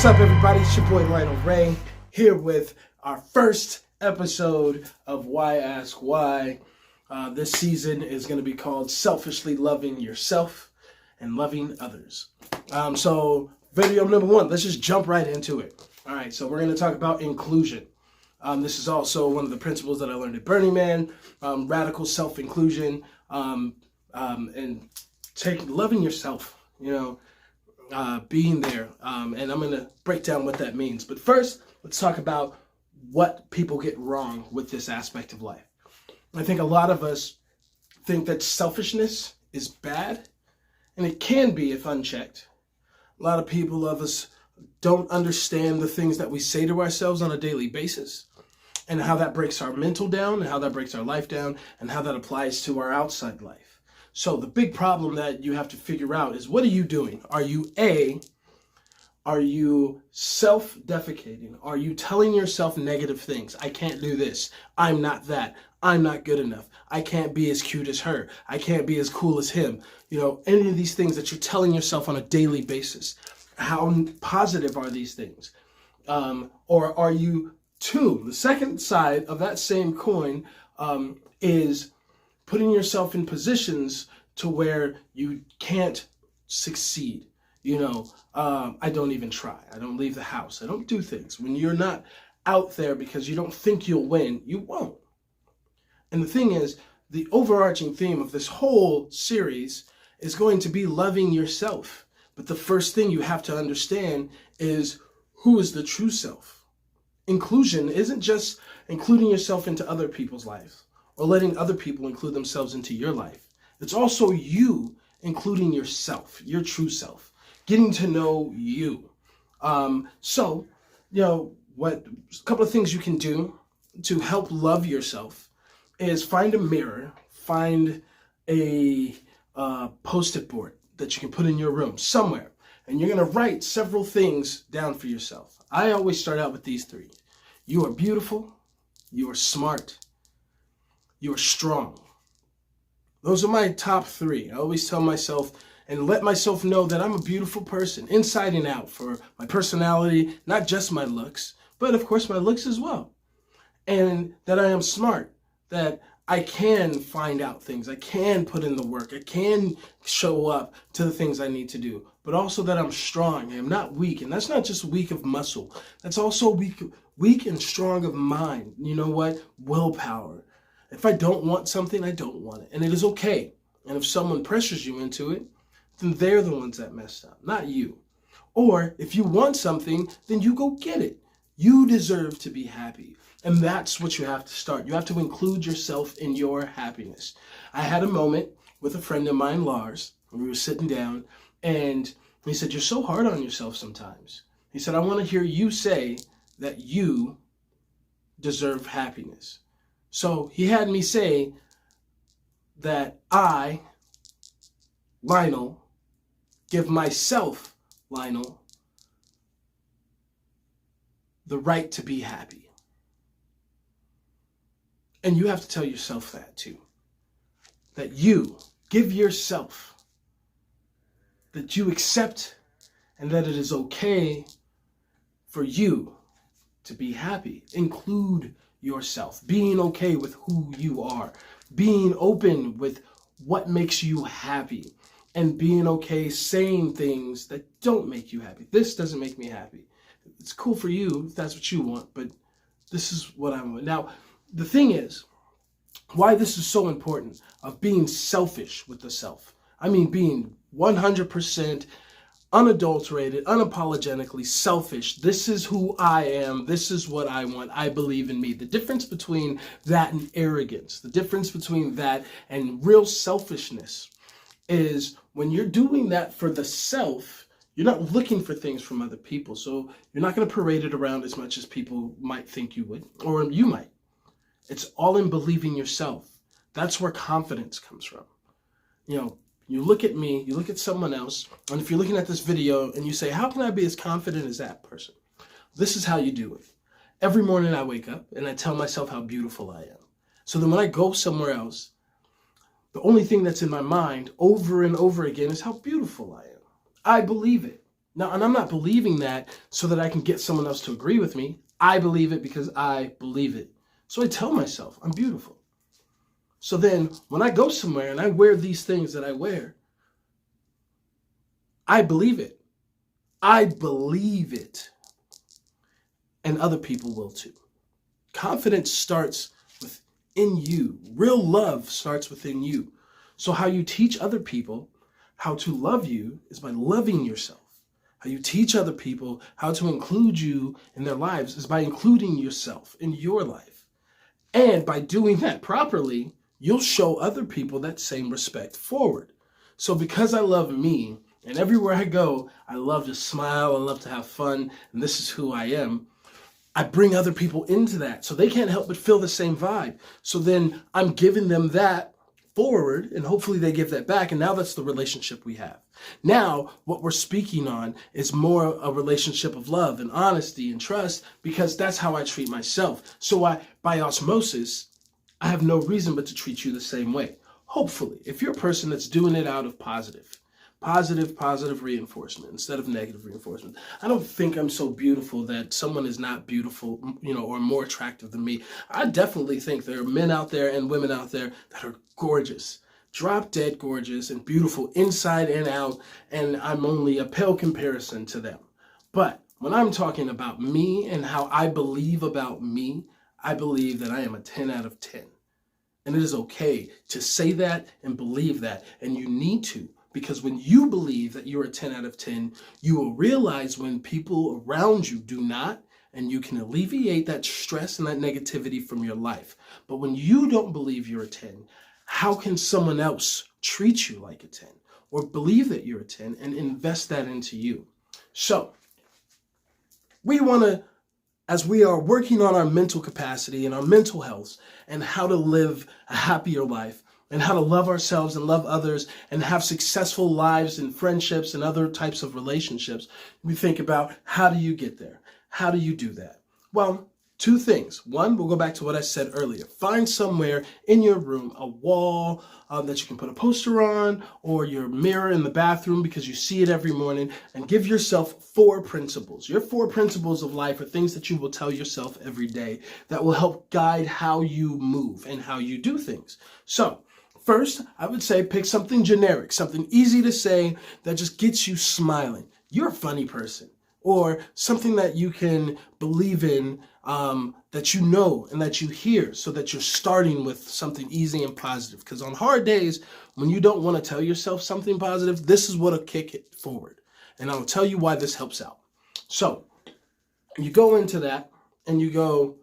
What's up, everybody? It's your boy Lionel Ray here with our first episode of Why Ask Why. This season is going to be called Selfishly Loving Yourself and Loving Others. So video number one, let's just jump right into it. All right, so we're going to talk about inclusion. This is also one of the principles that I learned at Burning Man, radical self-inclusion, and loving yourself, being there. And I'm going to break down what that means. But first, let's talk about what people get wrong with this aspect of life. I think a lot of us think that selfishness is bad, and it can be if unchecked. A lot of people of us don't understand the things that we say to ourselves on a daily basis, and how that breaks our mental down, and how that breaks our life down, and how that applies to our outside life. So the big problem that you have to figure out is, what are you doing? Are you self-defecating? Are you telling yourself negative things? I can't do this. I'm not that. I'm not good enough. I can't be as cute as her. I can't be as cool as him. Any of these things that you're telling yourself on a daily basis. How positive are these things? Or are you the second side of that same coin is putting yourself in positions to where you can't succeed. I don't even try. I don't leave the house. I don't do things. When you're not out there because you don't think you'll win, you won't. And the thing is, the overarching theme of this whole series is going to be loving yourself. But the first thing you have to understand is, who is the true self? Inclusion isn't just including yourself into other people's lives or letting other people include themselves into your life. It's also you including yourself, your true self, getting to know you. A couple of things you can do to help love yourself is find a mirror, find a post-it board that you can put in your room somewhere, and you're going to write several things down for yourself. I always start out with these three. You are beautiful, you are smart, you are strong. Those are my top three. I always tell myself and let myself know that I'm a beautiful person, inside and out, for my personality, not just my looks, but of course my looks as well. And that I am smart, that I can find out things, I can put in the work, I can show up to the things I need to do, but also that I'm strong. I am not weak, and that's not just weak of muscle, that's also weak and strong of mind. You know what? Willpower. If I don't want something, I don't want it, and it is okay. And if someone pressures you into it, then they're the ones that messed up, not you. Or if you want something, then you go get it. You deserve to be happy. And that's what you have to start. You have to include yourself in your happiness. I had a moment with a friend of mine, Lars, and we were sitting down, and he said, "You're so hard on yourself sometimes." He said, "I want to hear you say that you deserve happiness." So he had me say that I, Lionel, give myself, Lionel, the right to be happy. And you have to tell yourself that too. That you give yourself, that you accept, and that it is okay for you to be happy. Include yourself, being okay with who you are, being open with what makes you happy, and being okay saying things that don't make you happy. This doesn't make me happy. It's cool for you if that's what you want, but this is what I want. Now, the thing is, why this is so important of being selfish with the self. I mean, being 100% unadulterated, unapologetically selfish. This is who I am. This is what I want. I believe in me. The difference between that and arrogance, the difference between that and real selfishness is when you're doing that for the self, you're not looking for things from other people. So you're not going to parade it around as much as people might think you would, or you might. It's all in believing yourself. That's where confidence comes from. You look at me, you look at someone else, and if you're looking at this video and you say, how can I be as confident as that person? This is how you do it. Every morning I wake up and I tell myself how beautiful I am. So then when I go somewhere else, The only thing that's in my mind over and over again is how beautiful I am. I believe it. Now, and I'm not believing that so that I can get someone else to agree with me. I believe it because I believe it. So I tell myself I'm beautiful. So then when I go somewhere and I wear these things that I wear, I believe it. I believe it. And other people will too. Confidence starts within you. Real love starts within you. So how you teach other people how to love you is by loving yourself. How you teach other people how to include you in their lives is by including yourself in your life. And by doing that properly, you'll show other people that same respect forward. So because I love me, and everywhere I go, I love to smile, I love to have fun, and this is who I am, I bring other people into that. So they can't help but feel the same vibe. So then I'm giving them that forward, and hopefully they give that back. And now that's the relationship we have. Now, what we're speaking on is more a relationship of love and honesty and trust, because that's how I treat myself. So by osmosis, I have no reason but to treat you the same way. Hopefully, if you're a person that's doing it out of positive reinforcement instead of negative reinforcement. I don't think I'm so beautiful that someone is not beautiful, or more attractive than me. I definitely think there are men out there and women out there that are gorgeous, drop dead gorgeous and beautiful inside and out, and I'm only a pale comparison to them. But when I'm talking about me and how I believe about me, I believe that I am a 10 out of 10. And it is okay to say that and believe that, and you need to. Because when you believe that you're a 10 out of 10, you will realize when people around you do not, and you can alleviate that stress and that negativity from your life. But when you don't believe you're a 10, how can someone else treat you like a 10 or believe that you're a 10 and invest that into you? So we want to, as we are working on our mental capacity and our mental health and how to live a happier life, and how to love ourselves and love others and have successful lives and friendships and other types of relationships, we think about, how do you get there? How do you do that? Well, two things. One, we'll go back to what I said earlier. Find somewhere in your room, a wall that you can put a poster on, or your mirror in the bathroom because you see it every morning, and give yourself 4 principles. Your 4 principles of life are things that you will tell yourself every day that will help guide how you move and how you do things. So, first, I would say pick something generic, something easy to say that just gets you smiling. You're a funny person. Or something that you can believe in, that you know and that you hear, so that you're starting with something easy and positive. Because on hard days, when you don't want to tell yourself something positive, this is what'll kick it forward. And I'll tell you why this helps out. So you go into that and you go,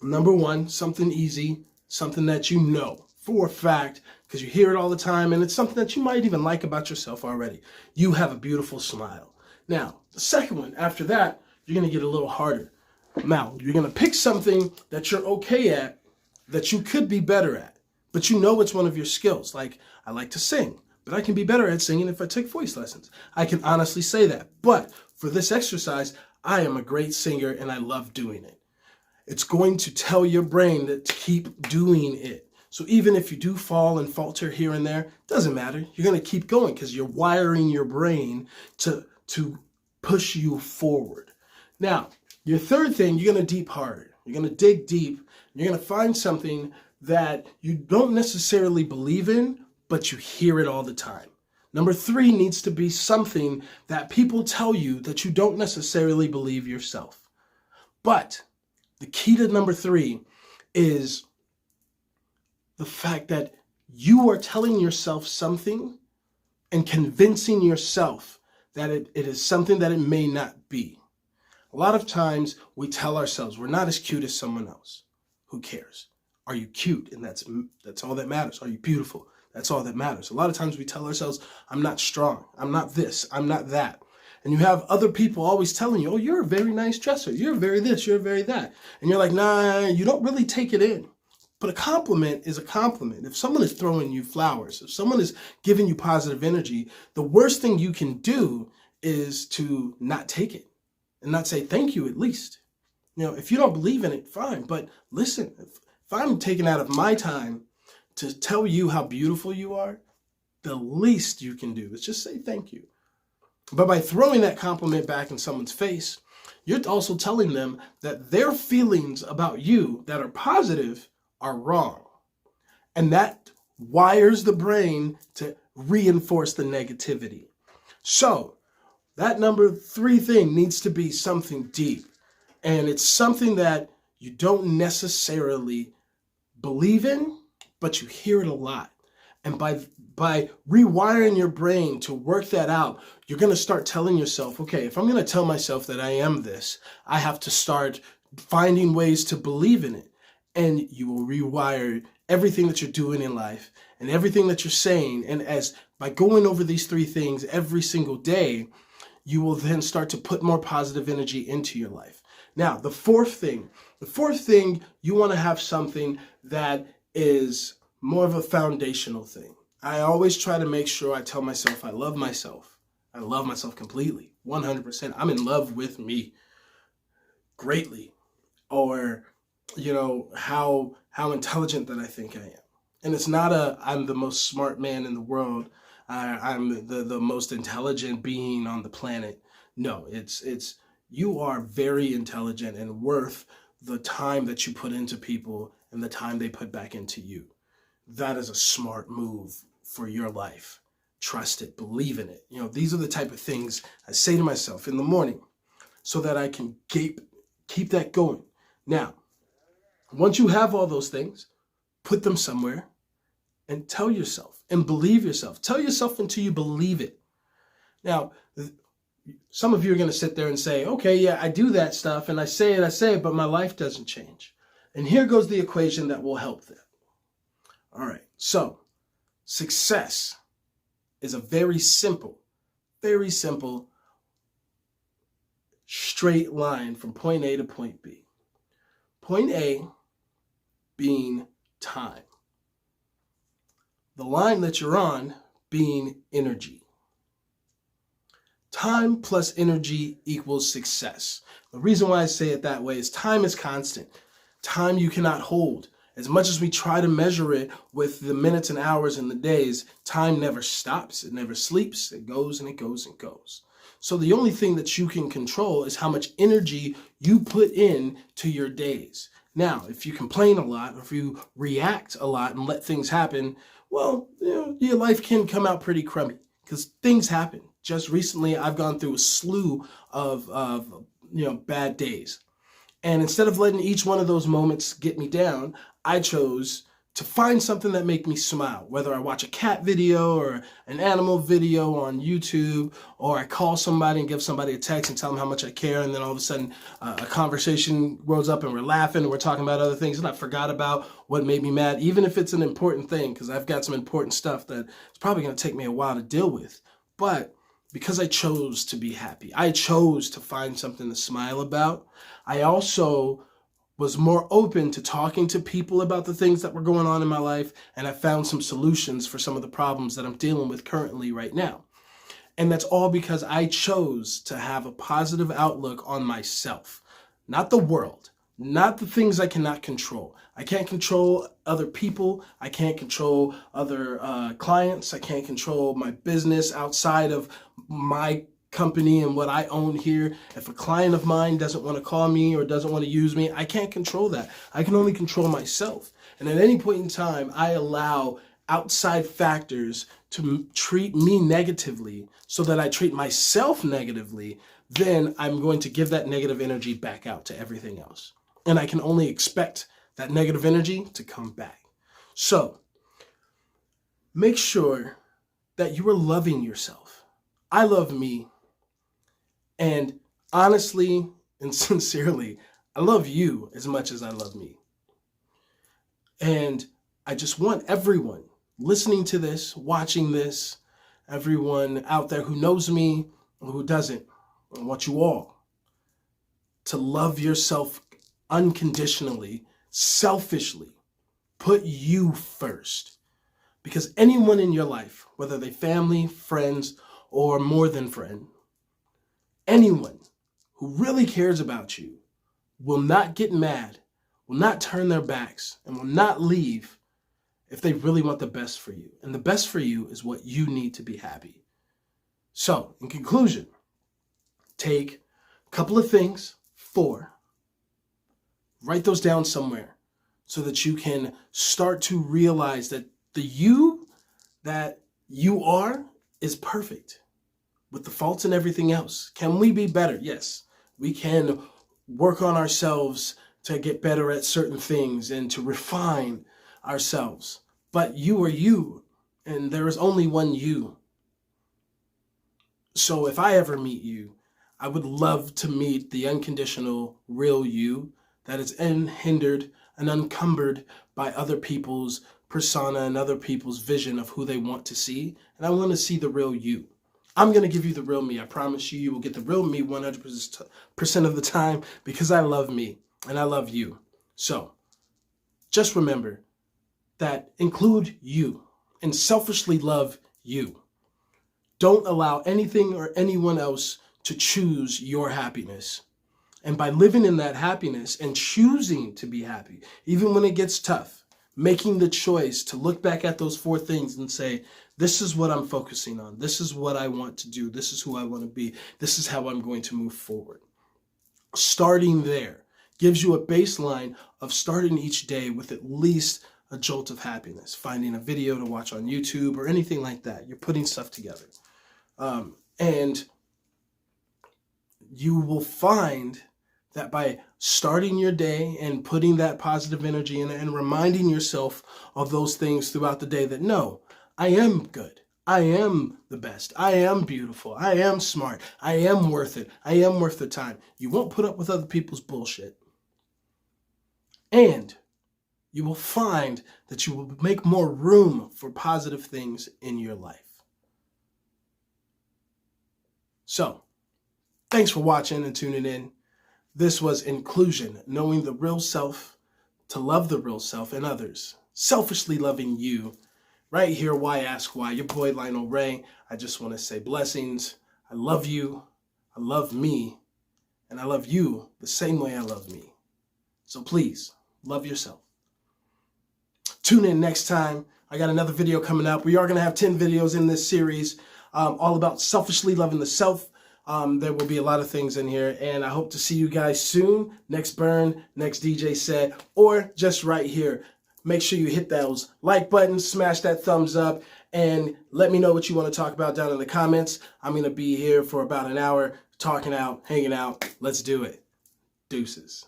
number 1, something easy, something that you know for a fact, because you hear it all the time, and it's something that you might even like about yourself already. You have a beautiful smile. Now, the second one, after that, you're going to get a little harder. Now, you're going to pick something that you're okay at, that you could be better at, but you know it's one of your skills. Like, I like to sing, but I can be better at singing if I take voice lessons. I can honestly say that. But for this exercise, I am a great singer and I love doing it. It's going to tell your brain to keep doing it. So even if you do fall and falter here and there, doesn't matter. You're going to keep going because you're wiring your brain to push you forward. Now, your third thing, you're going to deep harder. You're going to dig deep. You're going to find something that you don't necessarily believe in, but you hear it all the time. Number 3 needs to be something that people tell you that you don't necessarily believe yourself. But the key to number 3 is the fact that you are telling yourself something and convincing yourself that it is something that it may not be. A lot of times we tell ourselves we're not as cute as someone else. Who cares? Are you cute? And that's all that matters. Are you beautiful? That's all that matters. A lot of times we tell ourselves, I'm not strong. I'm not this. I'm not that. And you have other people always telling you, oh, you're a very nice dresser. You're very this. You're very that. And you're like, nah, you don't really take it in. But a compliment is a compliment. If someone is throwing you flowers, if someone is giving you positive energy, the worst thing you can do is to not take it and not say thank you at least. If you don't believe in it, fine. But listen, if I'm taking out of my time to tell you how beautiful you are, the least you can do is just say thank you. But by throwing that compliment back in someone's face, you're also telling them that their feelings about you that are positive are wrong. And that wires the brain to reinforce the negativity. So that number 3 thing needs to be something deep. And it's something that you don't necessarily believe in, but you hear it a lot. And by rewiring your brain to work that out, you're going to start telling yourself, okay, if I'm going to tell myself that I am this, I have to start finding ways to believe in it. And you will rewire everything that you're doing in life and everything that you're saying. And as by going over these 3 things every single day, you will then start to put more positive energy into your life. Now, the fourth thing, you want to have something that is more of a foundational thing. I always try to make sure I tell myself I love myself. I love myself completely, 100%. I'm in love with me greatly. Or, how intelligent that I think I am. And it's not I'm the most smart man in the world. I'm the most intelligent being on the planet. No, it's you are very intelligent and worth the time that you put into people and the time they put back into you. That is a smart move for your life. Trust it, believe in it. These are the type of things I say to myself in the morning so that I can keep that going. Now, once you have all those things, put them somewhere and tell yourself and believe yourself. Tell yourself until you believe it. Now, some of you are going to sit there and say, okay, yeah, I do that stuff and I say it, but my life doesn't change. And here goes the equation that will help that. All right, so success is a very simple, straight line from point A to point B. Point A being time. The line that you're on being energy. Time plus energy equals success. The reason why I say it that way is time is constant. Time you cannot hold. As much as we try to measure it with the minutes and hours and the days, time never stops. It never sleeps. It goes and it goes and goes. So the only thing that you can control is how much energy you put in to your days. Now, if you complain a lot, or if you react a lot and let things happen, well, your life can come out pretty crummy because things happen. Just recently, I've gone through a slew of bad days. And instead of letting each one of those moments get me down, I chose to find something that make me smile, whether I watch a cat video or an animal video on YouTube, or I call somebody and give somebody a text and tell them how much I care, and then all of a sudden a conversation rolls up and we're laughing and we're talking about other things and I forgot about what made me mad, even if it's an important thing, because I've got some important stuff that it's probably going to take me a while to deal with. But because I chose to be happy, I chose to find something to smile about, I also was more open to talking to people about the things that were going on in my life, and I found some solutions for some of the problems that I'm dealing with currently right now. And that's all because I chose to have a positive outlook on myself, not the world, not the things I cannot control. I can't control other people. I can't control other clients. I can't control my business outside of my company and what I own here. If a client of mine doesn't want to call me or doesn't want to use me, I can't control that. I can only control myself. And at any point in time, I allow outside factors to treat me negatively so that I treat myself negatively, then I'm going to give that negative energy back out to everything else. And I can only expect that negative energy to come back. So make sure that you are loving yourself. I love me. And honestly and sincerely, I love you as much as I love me. And I just want everyone listening to this, watching this, everyone out there who knows me or who doesn't, I want you all to love yourself unconditionally, selfishly. Put you first. Because anyone in your life, whether they family, friends, or more than friend, anyone who really cares about you will not get mad, will not turn their backs, and will not leave if they really want the best for you. And the best for you is what you need to be happy. So, in conclusion, take a couple of things, 4, write those down somewhere so that you can start to realize that the you that you are is perfect with the faults and everything else. Can we be better? Yes, we can work on ourselves to get better at certain things and to refine ourselves. But you are you, and there is only one you. So if I ever meet you, I would love to meet the unconditional, real you that is unhindered and unencumbered by other people's persona and other people's vision of who they want to see. And I want to see the real you. I'm going to give you the real me. I promise you, you will get the real me 100% of the time because I love me and I love you. So just remember that include you and selfishly love you. Don't allow anything or anyone else to choose your happiness. And by living in that happiness and choosing to be happy, even when it gets tough, making the choice to look back at those 4 things and say, this is what I'm focusing on. This is what I want to do. This is who I want to be. This is how I'm going to move forward. Starting there gives you a baseline of starting each day with at least a jolt of happiness, finding a video to watch on YouTube or anything like that. You're putting stuff together. And you will find that by starting your day and putting that positive energy in and reminding yourself of those things throughout the day that, no, I am good. I am the best. I am beautiful. I am smart. I am worth it. I am worth the time. You won't put up with other people's bullshit. And you will find that you will make more room for positive things in your life. So, thanks for watching and tuning in. This was Inclusion, knowing the real self, to love the real self and others, selfishly loving you. Right here, Why Ask Why? Your boy Lionel Ray. I just want to say blessings. I love you. I love me. And I love you the same way I love me. So please, love yourself. Tune in next time. I got another video coming up. We are going to have 10 videos in this series, all about selfishly loving the self. There will be a lot of things in here, and I hope to see you guys soon. Next burn, next DJ set, or just right here. Make sure you hit those like buttons, smash that thumbs up, and let me know what you want to talk about down in the comments. I'm going to be here for about an hour, talking out, hanging out. Let's do it. Deuces.